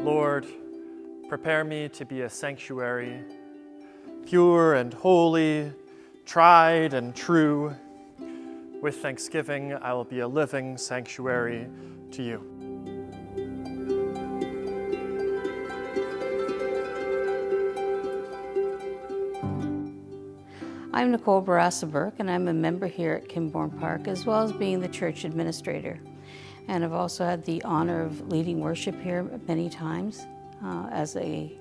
Lord, prepare me to be a sanctuary, pure and holy, tried and true. With thanksgiving, I will be a living sanctuary to you. I'm Nicole Barassa-Burke, and I'm a member here at Kimborne Park, as well as being the church administrator. And I've also had the honor of leading worship here many times as a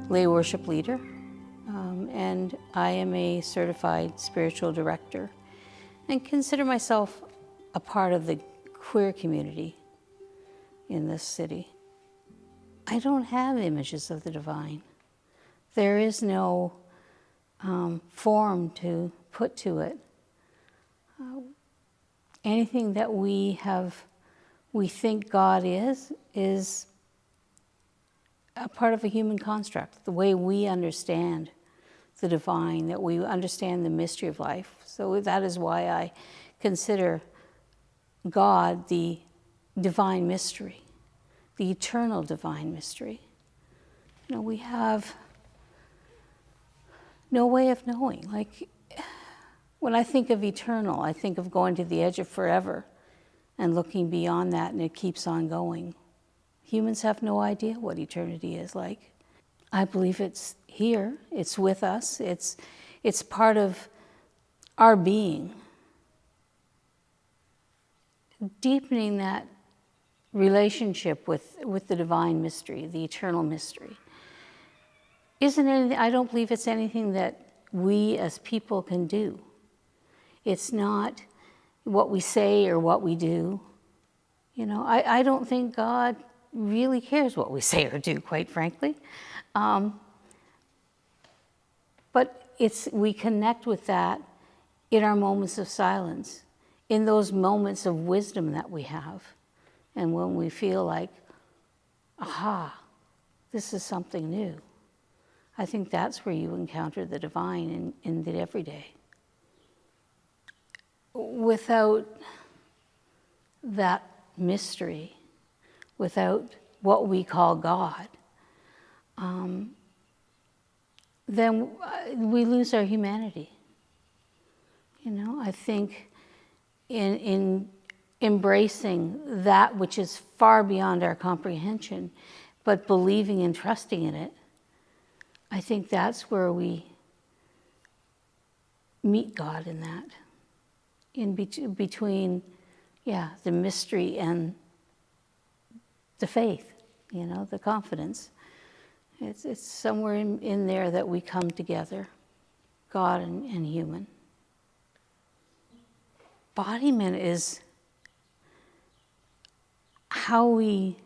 lay worship leader. And I am a certified spiritual director and consider myself a part of the queer community in this city. I don't have images of the divine. There is no form to put to it. Anything that we think God is a part of a human construct, the way we understand the divine, that we understand the mystery of life. So that is why I consider God the divine mystery, the eternal divine mystery. You know, we have no way of knowing. Like, when I think of eternal, I think of going to the edge of forever and looking beyond that, and it keeps on going. Humans have no idea what eternity is like. I believe it's here, it's with us, it's part of our being. Deepening that relationship with the divine mystery, the eternal mystery, I don't believe it's anything that we as people can do. It's not what we say or what we do. You know, I don't think God really cares what we say or do, quite frankly. But we connect with that in our moments of silence, in those moments of wisdom that we have. And when we feel like, aha, this is something new. I think that's where you encounter the divine in the everyday. Without that mystery, without what we call God, then we lose our humanity. You know, I think in embracing that which is far beyond our comprehension, but believing and trusting in it, I think that's where we meet God in that, between the mystery and the faith, you know, the confidence. It's somewhere in there that we come together, God and human. Embodiment is how we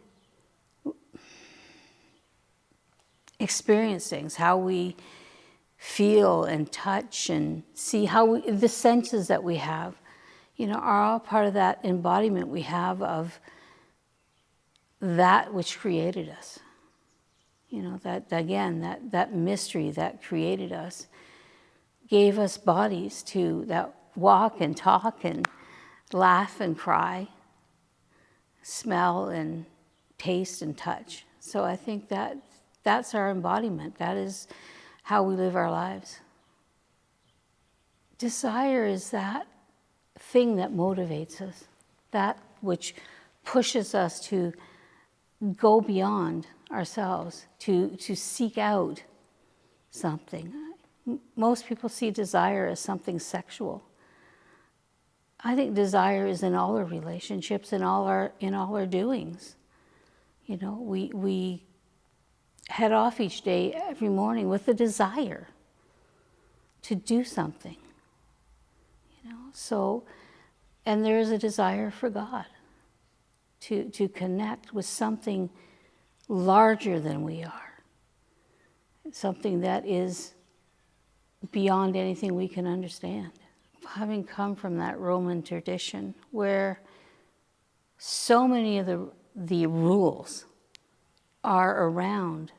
experience things, how we feel and touch and see, the senses that we have, you know, are all part of that embodiment we have of that which created us. You know, that mystery that created us gave us bodies that walk and talk and laugh and cry, smell and taste and touch. So I think that's our embodiment. That is how we live our lives. Desire is that thing that motivates us, that which pushes us to go beyond ourselves, to seek out something. Most people see desire as something sexual. I think desire is in all our relationships, in all our doings. You know, we head off each day, every morning, with a desire to do something. You know, so, and there is a desire for God to connect with something larger than we are, something that is beyond anything we can understand. Having come from that Roman tradition where so many of the rules are around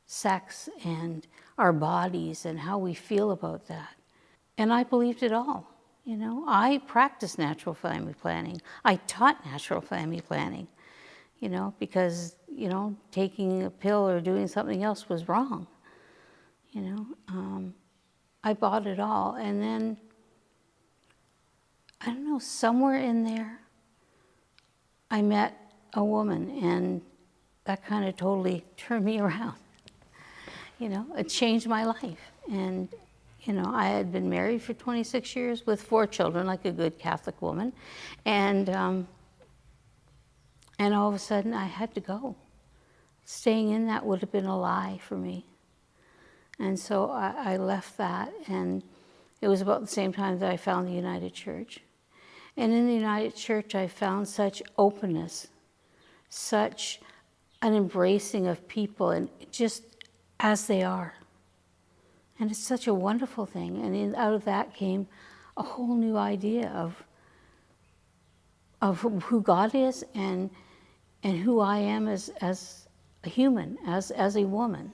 sex and our bodies and how we feel about that. And I believed it all. You know, I practiced natural family planning. I taught natural family planning. because, taking a pill or doing something else was wrong. I bought it all. And then, I don't know, somewhere in there, I met a woman, and that kind of totally turned me around. It changed my life. And, I had been married for 26 years with 4 children, like a good Catholic woman. And all of a sudden, I had to go. Staying in that would have been a lie for me. And so I left that, and it was about the same time that I found the United Church. And in the United Church, I found such openness, such an embracing of people, and just as they are. And it's such a wonderful thing. And out of that came a whole new idea of who God is and who I am as a human, as a woman.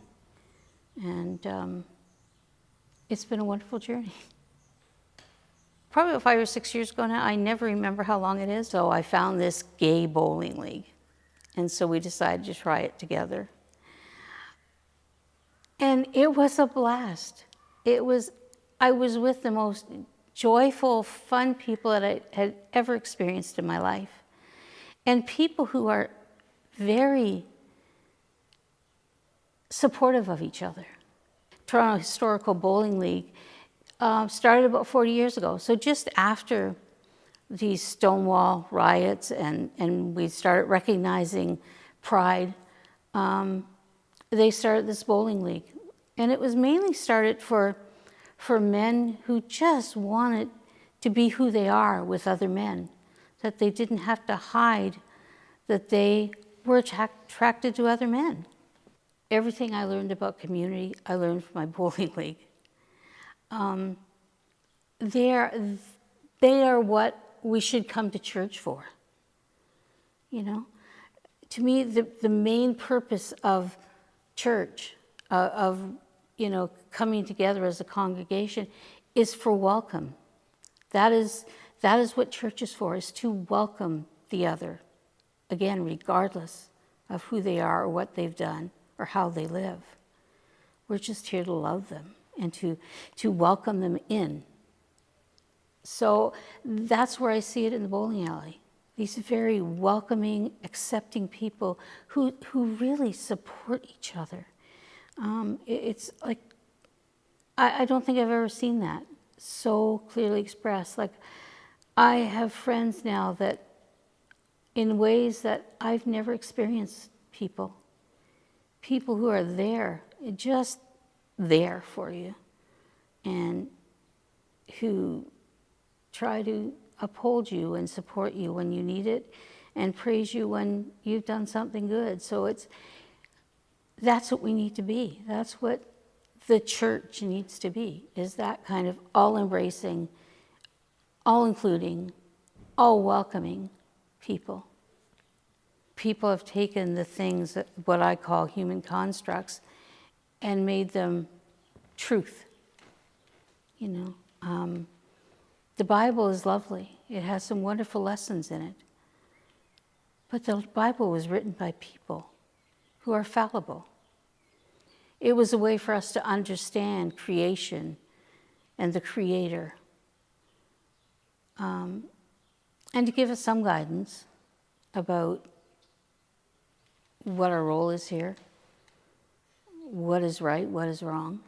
And it's been a wonderful journey. Probably about 5 or 6 years ago now, I never remember how long it is. So I found this gay bowling league. And so we decided to try it together. And it was a blast. I was with the most joyful, fun people that I had ever experienced in my life. And people who are very supportive of each other. Toronto Historical Bowling League started about 40 years ago. So just after these Stonewall riots and we started recognizing Pride, they started this bowling league. And it was mainly started for men who just wanted to be who they are with other men, that they didn't have to hide that they were attracted to other men. Everything I learned about community, I learned from my bowling league. They are what we should come to church for. To me, the main purpose of church, coming together as a congregation, is for welcome. That is what church is for, is to welcome the other. Again, regardless of who they are or what they've done or how they live. We're just here to love them and to welcome them in. So that's where I see it in the bowling alley. These very welcoming, accepting people who really support each other. It's like, I don't think I've ever seen that so clearly expressed. Like, I have friends now that, in ways that I've never experienced people who are there, just there for you, and who try to uphold you and support you when you need it, and praise you when you've done something good. So that's what we need to be. That's what the church needs to be, is that kind of all-embracing, all-including, all-welcoming people. People have taken the things, that what I call human constructs, and made them truth. The Bible is lovely. It has some wonderful lessons in it. But the Bible was written by people who are fallible. It was a way for us to understand creation and the Creator, and to give us some guidance about what our role is here, what is right, what is wrong.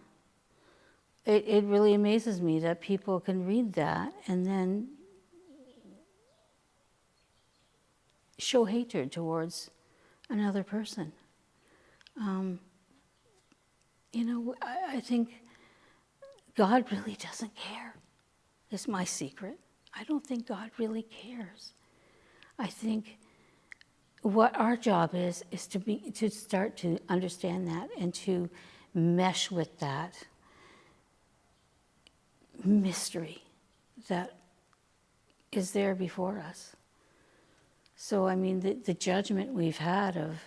It really amazes me that people can read that and then show hatred towards another person. I think God really doesn't care, is my secret. I don't think God really cares. I think what our job is to start to understand that and to mesh with that mystery that is there before us. So, the judgment we've had of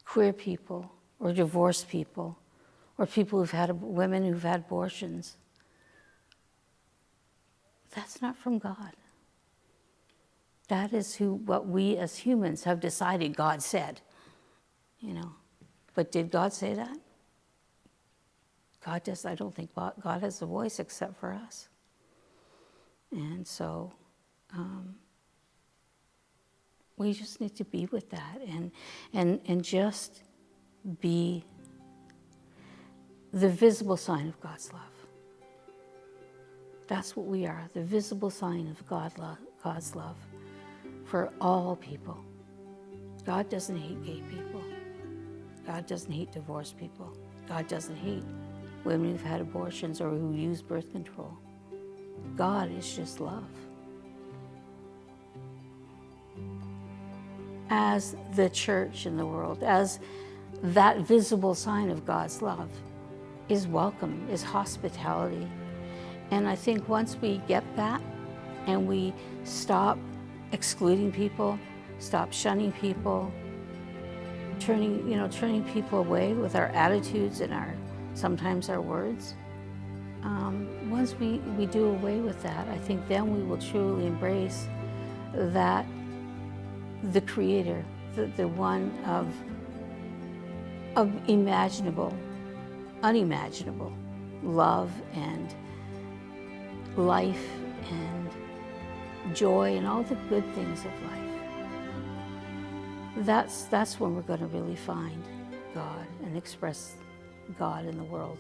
queer people or divorced people or people women who've had abortions, that's not from God. That is what we as humans have decided God said, you know. But did God say that? I don't think God has a voice except for us. And so we just need to be with that and just be the visible sign of God's love. That's what we are, the visible sign of God's love for all people. God doesn't hate gay people. God doesn't hate divorced people. God doesn't hate women who've had abortions or who use birth control. God is just love. As the church in the world, as that visible sign of God's love, is welcome, is hospitality. And I think once we get that and we stop excluding people, stop shunning people, turning people away with our attitudes and sometimes our words, once we do away with that, I think then we will truly embrace that the Creator, the one of unimaginable love and life and joy and all the good things of life. That's when we're going to really find God and express God in the world.